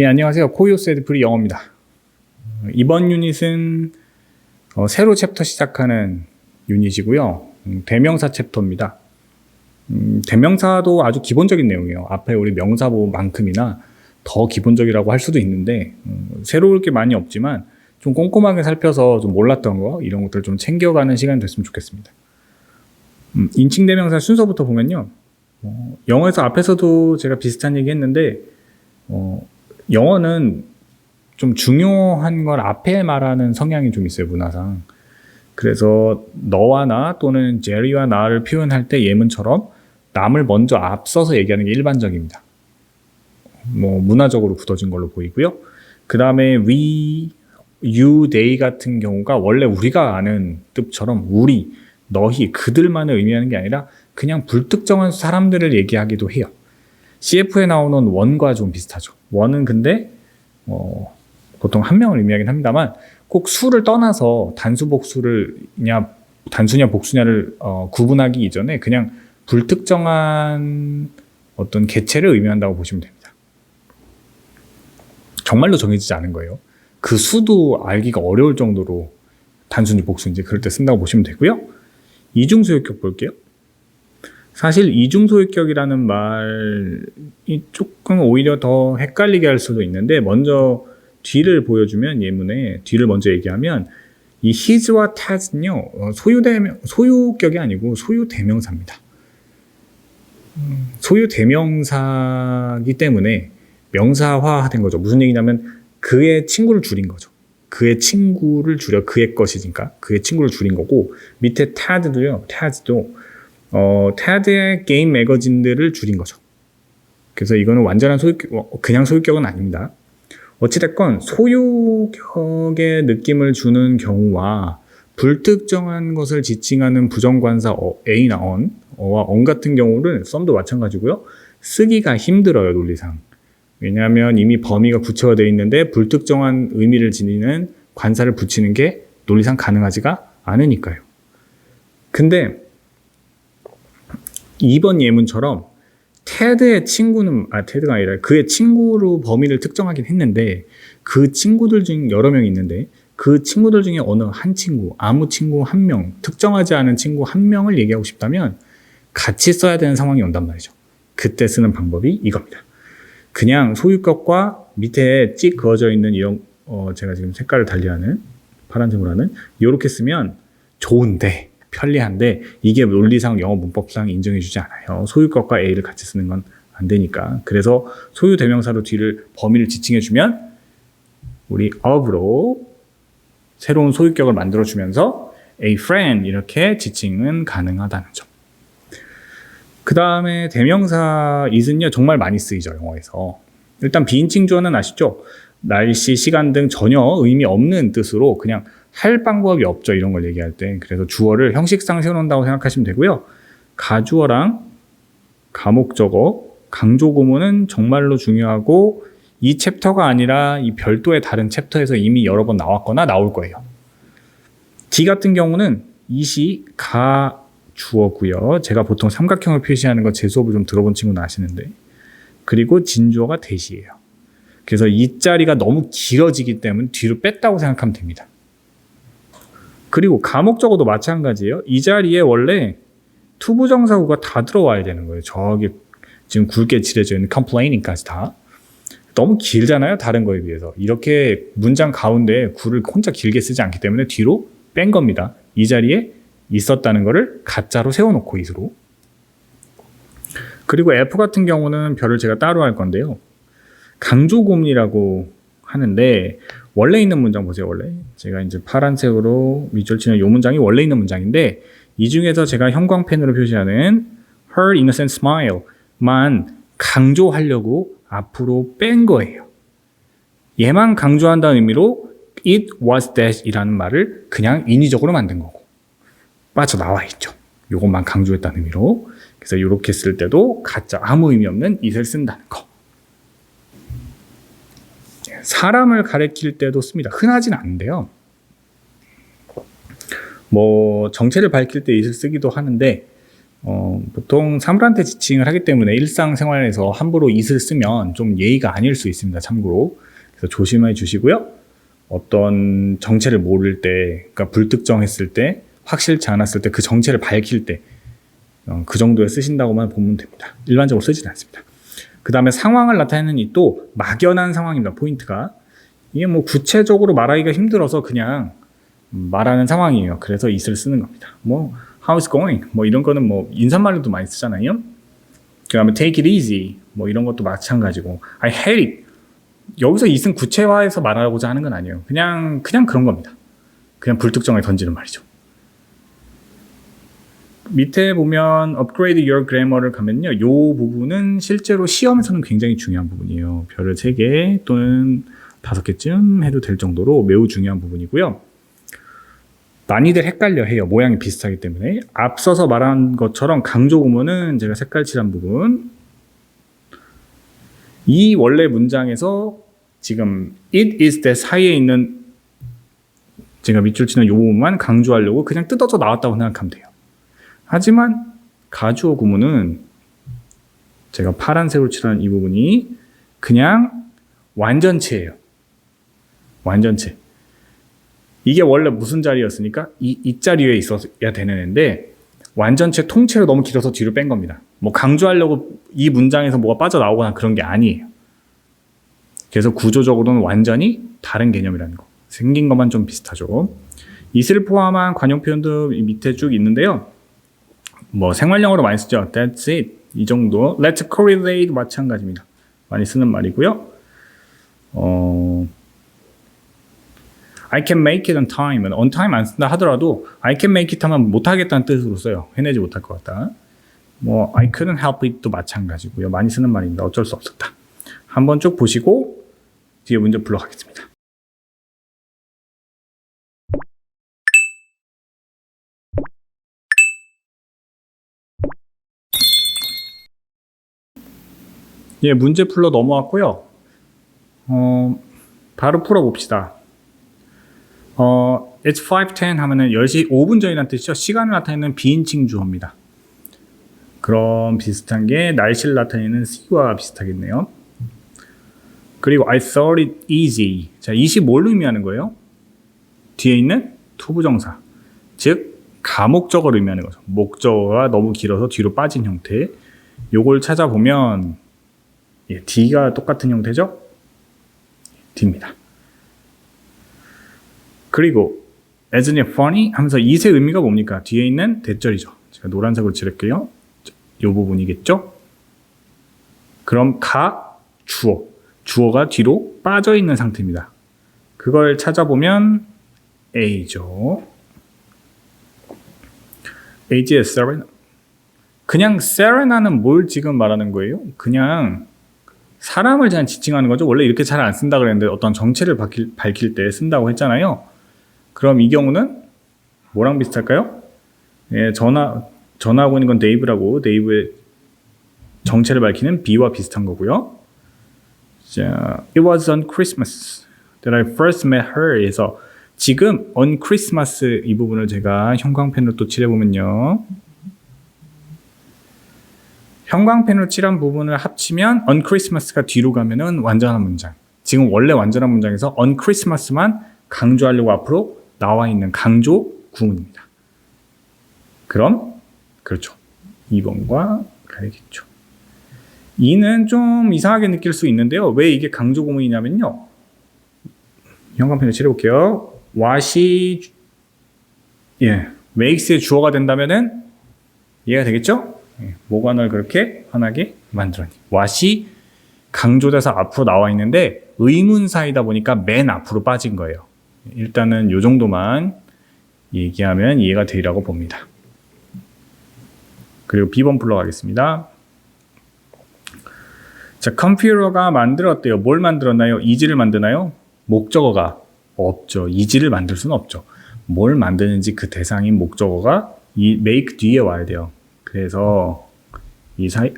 예, 안녕하세요. 코이오스 에드프리 영어입니다. 이번 유닛은 새로 챕터 시작하는 유닛이고요. 대명사 챕터입니다. 대명사도 아주 기본적인 내용이에요. 앞에 우리 명사보만큼이나 더 기본적이라고 할 수도 있는데 새로울 게 많이 없지만 좀 꼼꼼하게 살펴서 좀 몰랐던 거 이런 것들을 좀 챙겨가는 시간이 됐으면 좋겠습니다. 인칭 대명사 순서부터 보면요. 영어에서 앞에서도 제가 비슷한 얘기 했는데 영어는 좀 중요한 걸 앞에 말하는 성향이 좀 있어요, 문화상. 그래서 너와 나 또는 제리와 나를 표현할 때 예문처럼 남을 먼저 앞서서 얘기하는 게 일반적입니다. 문화적으로 굳어진 걸로 보이고요. 그 다음에 we, you, they 같은 경우가 원래 우리가 아는 뜻처럼 우리, 너희, 그들만을 의미하는 게 아니라 그냥 불특정한 사람들을 얘기하기도 해요. CF에 나오는 원과 좀 비슷하죠. 원은 근데 보통 한 명을 의미하긴 합니다만 꼭 수를 떠나서 단수 복수를냐 단수냐 복수냐를 구분하기 이전에 그냥 불특정한 어떤 개체를 의미한다고 보시면 됩니다. 정말로 정해지지 않은 거예요. 그 수도 알기가 어려울 정도로 단수인지 복수인지 그럴 때 쓴다고 보시면 되고요. 이중소유격 볼게요. 사실 이중소유격이라는 말이 조금 오히려 더 헷갈리게 할 수도 있는데 먼저 뒤를 보여주면 예문에 뒤를 먼저 얘기하면 이 his와 that은요 소유격이 아니고 소유대명사입니다. 소유대명사이기 때문에 명사화된 거죠. 무슨 얘기냐면 그의 친구를 줄인 거죠. 그의 친구를 줄여 그의 것이니까 그의 친구를 줄인 거고 밑에 tad도 TED의 게임 매거진들을 줄인 거죠. 그래서 이거는 완전한 그냥 소유격은 아닙니다. 어찌됐건 소유격의 느낌을 주는 경우와 불특정한 것을 지칭하는 부정관사 a나 on와 on 같은 경우는 썸도 마찬가지고요. 쓰기가 힘들어요, 논리상. 왜냐하면 이미 범위가 구체화되어 있는데 불특정한 의미를 지니는 관사를 붙이는 게 논리상 가능하지가 않으니까요. 근데 2번 예문처럼 테드의 친구는 테드가 아니라 그의 친구로 범위를 특정하긴 했는데 그 친구들 중 여러 명이 있는데 그 친구들 중에 어느 한 친구, 아무 친구 한 명, 특정하지 않은 친구 한 명을 얘기하고 싶다면 같이 써야 되는 상황이 온단 말이죠. 그때 쓰는 방법이 이겁니다. 그냥 소유격과 밑에 찍 그어져 있는 이런 제가 지금 색깔을 달리하는 파란색으로 하는 이렇게 쓰면 좋은데 편리한데 이게 논리상 영어 문법상 인정해주지 않아요. 소유격과 A를 같이 쓰는 건 안 되니까. 그래서 소유 대명사로 뒤를 범위를 지칭해주면 우리 of로 새로운 소유격을 만들어주면서 a friend 이렇게 지칭은 가능하다는 점. 그 다음에 대명사 is는요 정말 많이 쓰이죠, 영어에서. 일단 비인칭 주어는 아시죠? 날씨, 시간 등 전혀 의미 없는 뜻으로 그냥 할 방법이 없죠, 이런 걸 얘기할 때. 그래서 주어를 형식상 세워놓는다고 생각하시면 되고요. 가주어랑 가목적어, 강조구문은 정말로 중요하고 이 챕터가 아니라 이 별도의 다른 챕터에서 이미 여러 번 나왔거나 나올 거예요. D 같은 경우는 이시 가주어고요. 제가 보통 삼각형을 표시하는 거 제 수업을 좀 들어본 친구는 아시는데. 그리고 진주어가 대시예요. 그래서 이 자리가 너무 길어지기 때문에 뒤로 뺐다고 생각하면 됩니다. 그리고 가목적어도 마찬가지예요. 이 자리에 원래 투부정사구가 다 들어와야 되는 거예요. 저기 지금 굵게 칠해져 있는 complaining,까지 다. 너무 길잖아요, 다른 거에 비해서. 이렇게 문장 가운데 구를 혼자 길게 쓰지 않기 때문에 뒤로 뺀 겁니다. 이 자리에 있었다는 거를 가짜로 세워놓고 is로. 그리고 F 같은 경우는 별을 제가 따로 할 건데요. 강조구문이라고 하는데 원래 있는 문장 보세요. 원래 제가 이제 파란색으로 밑줄 치는 이 문장이 원래 있는 문장인데 이 중에서 제가 형광펜으로 표시하는 her innocent smile만 강조하려고 앞으로 뺀 거예요. 얘만 강조한다는 의미로 it was that 이라는 말을 그냥 인위적으로 만든 거고 빠져나와 있죠. 이것만 강조했다는 의미로. 그래서 이렇게 쓸 때도 가짜 아무 의미 없는 it을 쓴다는 거. 사람을 가리킬 때도 씁니다. 흔하진 않은데요. 정체를 밝힐 때 it을 쓰기도 하는데 보통 사물한테 지칭을 하기 때문에 일상생활에서 함부로 it을 쓰면 좀 예의가 아닐 수 있습니다. 참고로. 그래서 조심해 주시고요. 어떤 정체를 모를 때, 그러니까 불특정했을 때, 확실치 않았을 때, 그 정체를 밝힐 때, 그 정도에 쓰신다고만 보면 됩니다. 일반적으로 쓰지는 않습니다. 그 다음에 상황을 나타내는 이 또 막연한 상황입니다. 포인트가. 이게 뭐 구체적으로 말하기가 힘들어서 그냥 말하는 상황이에요. 그래서 it을 쓰는 겁니다. 뭐 how's going? 뭐 이런 거는 뭐 인사말로도 많이 쓰잖아요. 그 다음에 take it easy. 뭐 이런 것도 마찬가지고 I hate it. 여기서 it은 구체화해서 말하고자 하는 건 아니에요. 그냥 그런 겁니다. 그냥 불특정에 던지는 말이죠. 밑에 보면 upgrade your grammar를 가면요. 이 부분은 실제로 시험에서는 굉장히 중요한 부분이에요. 별을 3개 또는 5개쯤 해도 될 정도로 매우 중요한 부분이고요. 많이들 헷갈려 해요. 모양이 비슷하기 때문에. 앞서서 말한 것처럼 강조 구문은 제가 색깔 칠한 부분. 이 원래 문장에서 지금 it is that 사이에 있는 제가 밑줄 치는 이 부분만 강조하려고 그냥 뜯어져 나왔다고 생각하면 돼요. 하지만 가주어 구문은 제가 파란색으로 칠한 이 부분이 그냥 완전체예요. 완전체. 이게 원래 무슨 자리였으니까 이 자리에 있어야 되는 애인데 완전체 통째로 너무 길어서 뒤로 뺀 겁니다. 뭐 강조하려고 이 문장에서 뭐가 빠져나오거나 그런 게 아니에요. 그래서 구조적으로는 완전히 다른 개념이라는 거. 생긴 것만 좀 비슷하죠. it을 포함한 관용 표현도 밑에 쭉 있는데요. 뭐 생활용어로 많이 쓰죠. That's it. 이 정도. Let's correlate 마찬가지입니다. 많이 쓰는 말이고요. I can make it on time은 on time 안 쓴다 하더라도 I can make it 하면 못하겠다는 뜻으로 써요. 해내지 못할 것 같다. 뭐 I couldn't help it도 마찬가지고요. 많이 쓰는 말입니다. 어쩔 수 없었다. 한번 쭉 보시고 뒤에 문제 불러가겠습니다. 예, 문제 풀러 넘어왔고요. 바로 풀어봅시다. It's 5:10 하면은 10시 5분 전이라는 뜻이죠. 시간을 나타내는 비인칭 주어입니다. 그럼 비슷한 게 날씨를 나타내는 C와 비슷하겠네요. 그리고 I thought it easy. 자, it이 뭘 의미하는 거예요? 뒤에 있는 투부정사. 즉, 가목적어를 의미하는 거죠. 목적어가 너무 길어서 뒤로 빠진 형태. 요걸 찾아보면 예, D가 똑같은 형태죠? D입니다. 그리고 isn't it funny? 하면서 it의 의미가 뭡니까? 뒤에 있는 대절이죠. 제가 노란색으로 칠할게요. 이 부분이겠죠? 그럼 주어. 주어가 뒤로 빠져 있는 상태입니다. 그걸 찾아보면 A죠. A의 Serena. 그냥 Serena는 뭘 지금 말하는 거예요? 그냥 사람을 그냥 지칭하는 거죠. 원래 이렇게 잘 안 쓴다 그랬는데 어떤 정체를 밝힐 때 쓴다고 했잖아요. 그럼 이 경우는 뭐랑 비슷할까요? 예, 전화하고 있는 건 데이브라고 데이브의 정체를 밝히는 B와 비슷한 거고요. 자, It was on Christmas that I first met her. 에서 지금 on Christmas 이 부분을 제가 형광펜으로 또 칠해보면요. 형광펜으로 칠한 부분을 합치면 on Christmas가 뒤로 가면은 완전한 문장. 지금 원래 완전한 문장에서 on Christmas만 강조하려고 앞으로 나와 있는 강조 구문입니다. 그럼 그렇죠. 2번과 가야겠죠. 2는 좀 이상하게 느낄 수 있는데요. 왜 이게 강조 구문이냐면요. 형광펜을 칠해볼게요. what이 makes의 주어가 된다면은 이해가 되겠죠? 모관을 그렇게 환하게 만들어니. what이 강조돼서 앞으로 나와 있는데 의문사이다 보니까 맨 앞으로 빠진 거예요. 일단은 이 정도만 얘기하면 이해가 되리라고 봅니다. 그리고 B번 불러가겠습니다. 자, 컴퓨터가 만들었대요. 뭘 만들었나요? 이지를 만드나요? 목적어가 없죠. 이지를 만들 수는 없죠. 뭘 만드는지 그 대상인 목적어가 이 make 뒤에 와야 돼요. 그래서 이 사이에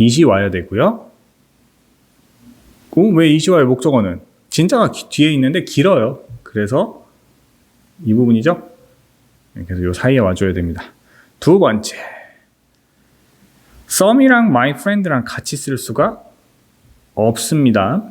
it이 와야 되고요. 왜 it이 와요? 목적어는 진짜가 뒤에 있는데 길어요. 그래서 이 부분이죠. 그래서 요 사이에 와줘야 됩니다. 두 번째, some이랑 my friend랑 같이 쓸 수가 없습니다.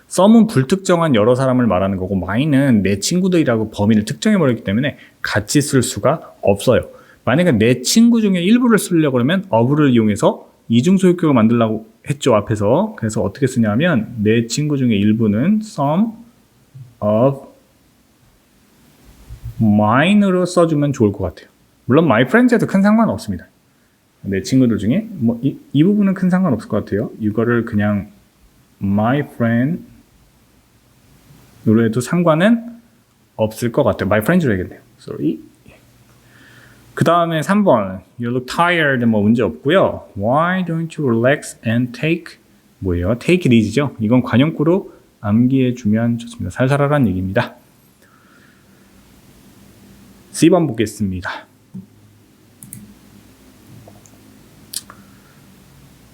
some은 불특정한 여러 사람을 말하는 거고 my는 내 친구들이라고 범위를 특정해버렸기 때문에 같이 쓸 수가 없어요. 만약에 내 친구 중에 일부를 쓰려고 그러면 of를 이용해서 이중소유격을 만들려고 했죠, 앞에서. 그래서 어떻게 쓰냐면 내 친구 중에 일부는 some of mine으로 써주면 좋을 것 같아요. 물론 my friends에도 큰 상관은 없습니다. 내 친구들 중에 뭐 이 부분은 큰 상관 없을 것 같아요. 이거를 그냥 my friend 으로 해도 상관은 없을 것 같아요. my friends로 해야겠네요. sorry. 그 다음에 3번 you look tired 뭐 문제 없고요. why don't you relax and take 뭐예요? take it easy죠. 이건 관용구로 암기해 주면 좋습니다. 살살하라는 얘기입니다. C번 보겠습니다.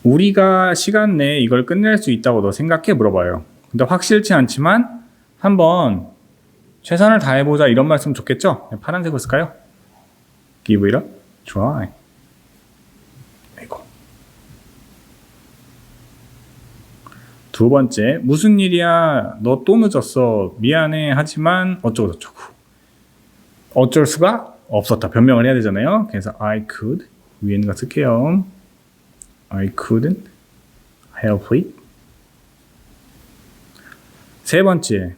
우리가 시간 내에 이걸 끝낼 수 있다고 너 생각해? 물어봐요. 근데 확실치 않지만 한번 최선을 다해보자 이런 말씀 좋겠죠? 파란색으로 쓸까요? Give it a try. 아이고. 두 번째, 무슨 일이야? 너 또 늦었어. 미안해. 하지만 어쩌고 저쩌고. 어쩔 수가 없었다. 변명을 해야 되잖아요. 그래서 I could 위에 있는 거 쓸게요. I couldn't help it. 세 번째,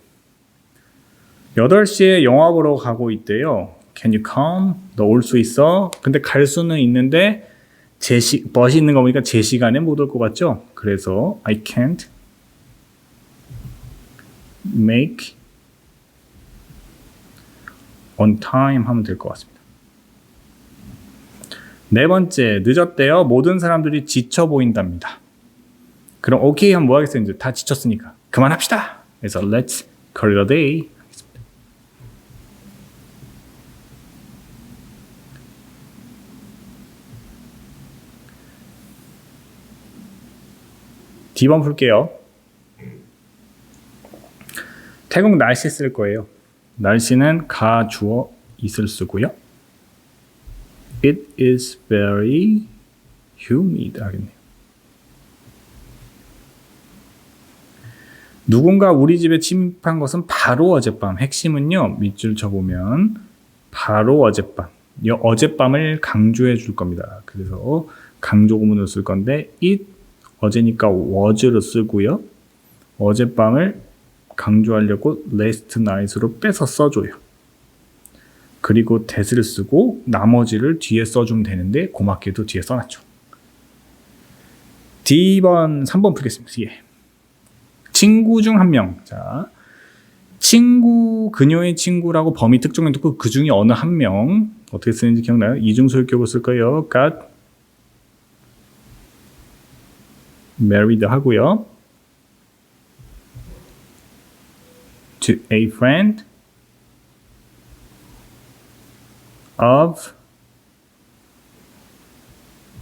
8시에 영화 보러 가고 있대요. Can you come? 너 올 수 있어? 근데 갈 수는 있는데 버스 있는 거 보니까 제 시간에 못 올 것 같죠? 그래서 I can't make on time 하면 될 것 같습니다. 네 번째, 늦었대요. 모든 사람들이 지쳐 보인답니다. 그럼 오케이 하면 뭐 하겠어요? 이제 다 지쳤으니까 그만합시다. 그래서 let's call it a day. D번 풀게요. 태국 날씨 쓸 거예요. 날씨는 가, 주어, is를 쓰고요. It is very humid 하겠네요. 누군가 우리 집에 침입한 것은 바로 어젯밤. 핵심은요. 밑줄 쳐보면 바로 어젯밤. 이 어젯밤을 강조해 줄 겁니다. 그래서 강조 구문으로 쓸 건데 it 어제니까 was를 쓰고요. 어젯밤을 강조하려고 last night으로 빼서 써줘요. 그리고 that을 쓰고 나머지를 뒤에 써주면 되는데 고맙게도 뒤에 써놨죠. D번 3번 풀겠습니다. 예. 친구 중 한 명. 자, 친구, 그녀의 친구라고 범위 특정해두고 그 중에 어느 한 명 어떻게 쓰는지 기억나요? 이중소유격으로 쓸 거예요. got married 하고요. to a friend of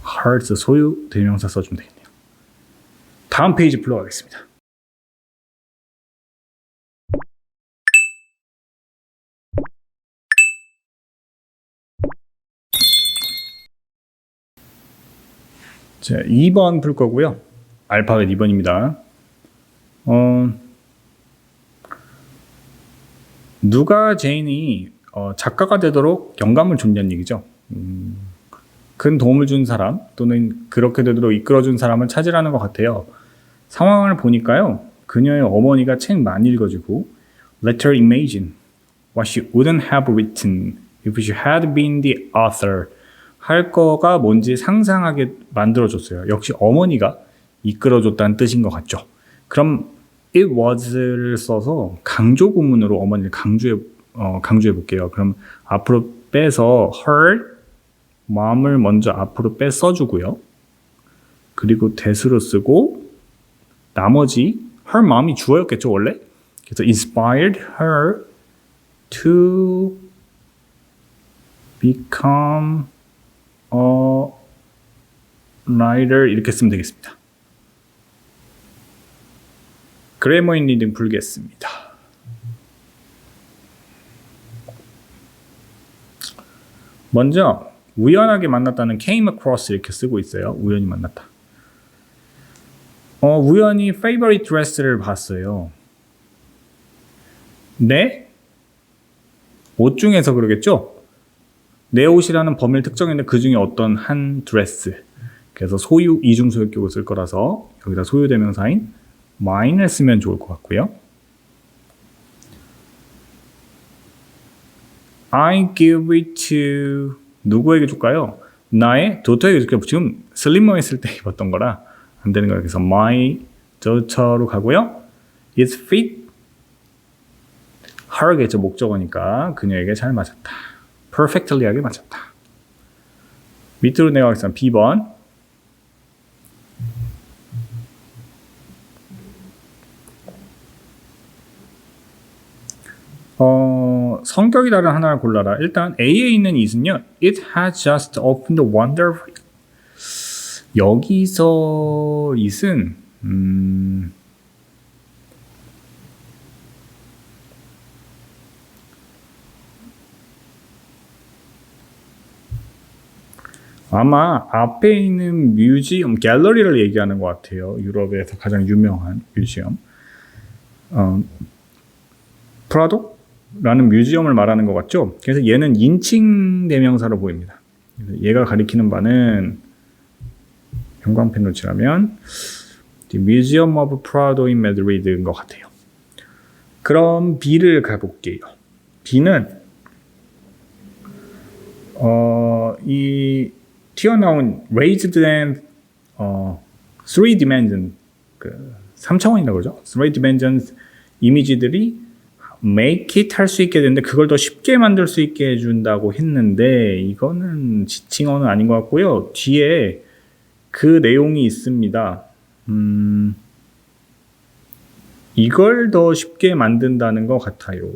hers 소유 대명사 써주면 되겠네요. 다음 페이지 불러가겠습니다. 자, 2번 풀 거고요. 알파벳 2번입니다. 누가 제인이 작가가 되도록 영감을 줬냐는 얘기죠. 큰 도움을 준 사람 또는 그렇게 되도록 이끌어준 사람을 찾으라는 것 같아요. 상황을 보니까요. 그녀의 어머니가 책 많이 읽어주고 Let her imagine what she wouldn't have written if she had been the author 할 거가 뭔지 상상하게 만들어줬어요. 역시 어머니가 이끌어줬다는 뜻인 것 같죠. 그럼 it was를 써서 강조 구문으로 어머니를 강조해 볼게요. 그럼 앞으로 빼서 her mom을 먼저 앞으로 빼 써주고요. 그리고 that으로 쓰고 나머지 her mom이 주어였겠죠 원래. 그래서 inspired her to become a writer 이렇게 쓰면 되겠습니다. 그래머인 리딩 풀겠습니다. 먼저 우연하게 만났다는 came across 이렇게 쓰고 있어요. 우연히 만났다. 우연히 favorite dress를 봤어요. 내 옷 중에서 그러겠죠? 내 옷이라는 범위를 특정했는데 그 중에 어떤 한 드레스. 그래서 소유, 이중소유격을 쓸 거라서 여기다 소유대명사인 mine을 쓰면 좋을 것 같고요. I give it to 누구에게 줄까요? 나의 daughter에게 줄게요. 지금 슬리머 했을 때 입었던 거라 안 되는 거예요. 그래서 my daughter로 가고요. It's fit her겠죠. 목적어니까 그녀에게 잘 맞았다. perfectly하게 맞았다. 밑으로 내려가겠습니다. B번. 성격이 다른 하나를 골라라. 일단 A에 있는 it은요. It has just opened wonderful. 여기서 it은 아마 앞에 있는 뮤지엄, 갤러리를 얘기하는 것 같아요. 유럽에서 가장 유명한 뮤지엄. 프라도라는 뮤지엄을 말하는 것 같죠? 그래서 얘는 인칭 대명사로 보입니다. 얘가 가리키는 바는 형광펜으로 칠하면 Museum of Prado in Madrid인 것 같아요. 그럼 B를 가볼게요. B는 이 튀어나온 raised and 3 dimension 3차원이라고 그러죠. 3 dimensions 이미지들이 make it 할 수 있게 되는데 그걸 더 쉽게 만들 수 있게 해준다고 했는데 이거는 지칭어는 아닌 것 같고요. 뒤에 그 내용이 있습니다. 이걸 더 쉽게 만든다는 것 같아요.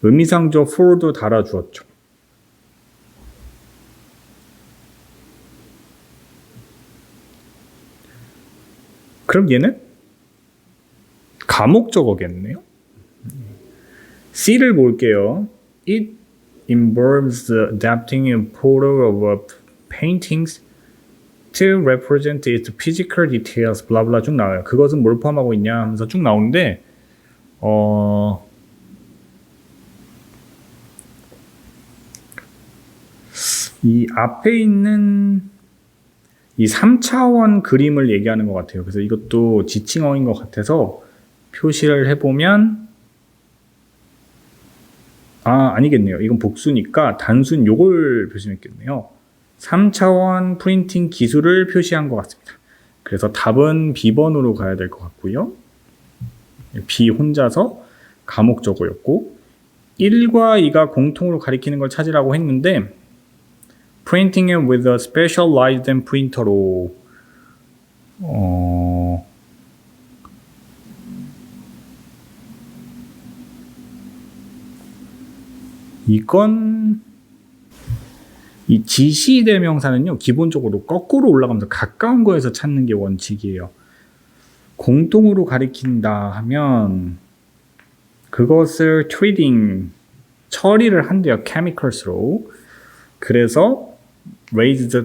의미상 저 for도 달아주었죠. 그럼 얘는 가목적어겠네요. C를 볼게요. It involves adapting a photo of paintings to represent its physical details. 블라블라 쭉 나와요. 그것은 뭘 포함하고 있냐 하면서 쭉 나오는데 이 앞에 있는 이 3차원 그림을 얘기하는 것 같아요. 그래서 이것도 지칭어인 것 같아서 표시를 해보면 아니겠네요. 이건 복수니까 단순 요걸 표시했겠네요. 3차원 프린팅 기술을 표시한 것 같습니다. 그래서 답은 B번으로 가야 될 것 같고요. B 혼자서 가목적어였고 1과 2가 공통으로 가리키는 걸 찾으라고 했는데 printing it with a specialized printer로 이건 이 지시 대명사는요 기본적으로 거꾸로 올라가면서 가까운 거에서 찾는 게 원칙이에요. 공통으로 가리킨다 하면 그것을 treating 처리를 한대요. chemicals로. 그래서 raised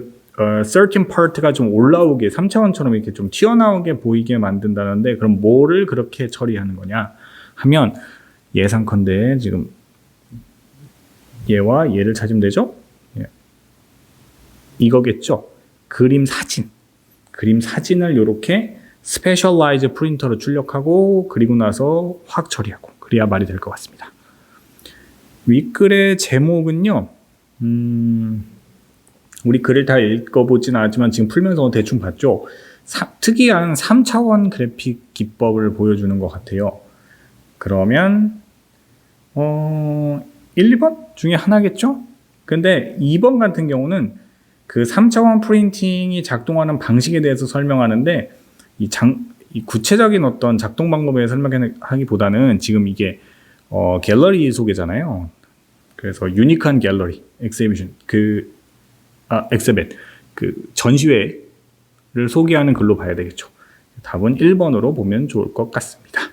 certain part가 좀 올라오게 3차원처럼 이렇게 좀 튀어나오게 보이게 만든다는데 그럼 뭐를 그렇게 처리하는 거냐 하면 예상컨대 지금 얘와 얘를 찾으면 되죠? 예. 이거겠죠? 그림 사진을 이렇게 스페셜라이즈 프린터로 출력하고 그리고 나서 확 처리하고 그래야 말이 될 것 같습니다. 윗글의 제목은요. 우리 글을 다 읽어보진 않았지만 지금 풀면서 대충 봤죠? 특이한 3차원 그래픽 기법을 보여주는 것 같아요. 그러면 1, 2번 중에 하나겠죠? 근데 2번 같은 경우는 그 3차원 프린팅이 작동하는 방식에 대해서 설명하는데 이 구체적인 어떤 작동 방법에 설명하기보다는 지금 이게 갤러리 소개잖아요. 그래서 유니크한 갤러리, 엑시비션, 엑스베트, 전시회를 소개하는 글로 봐야 되겠죠. 답은 1번으로 보면 좋을 것 같습니다.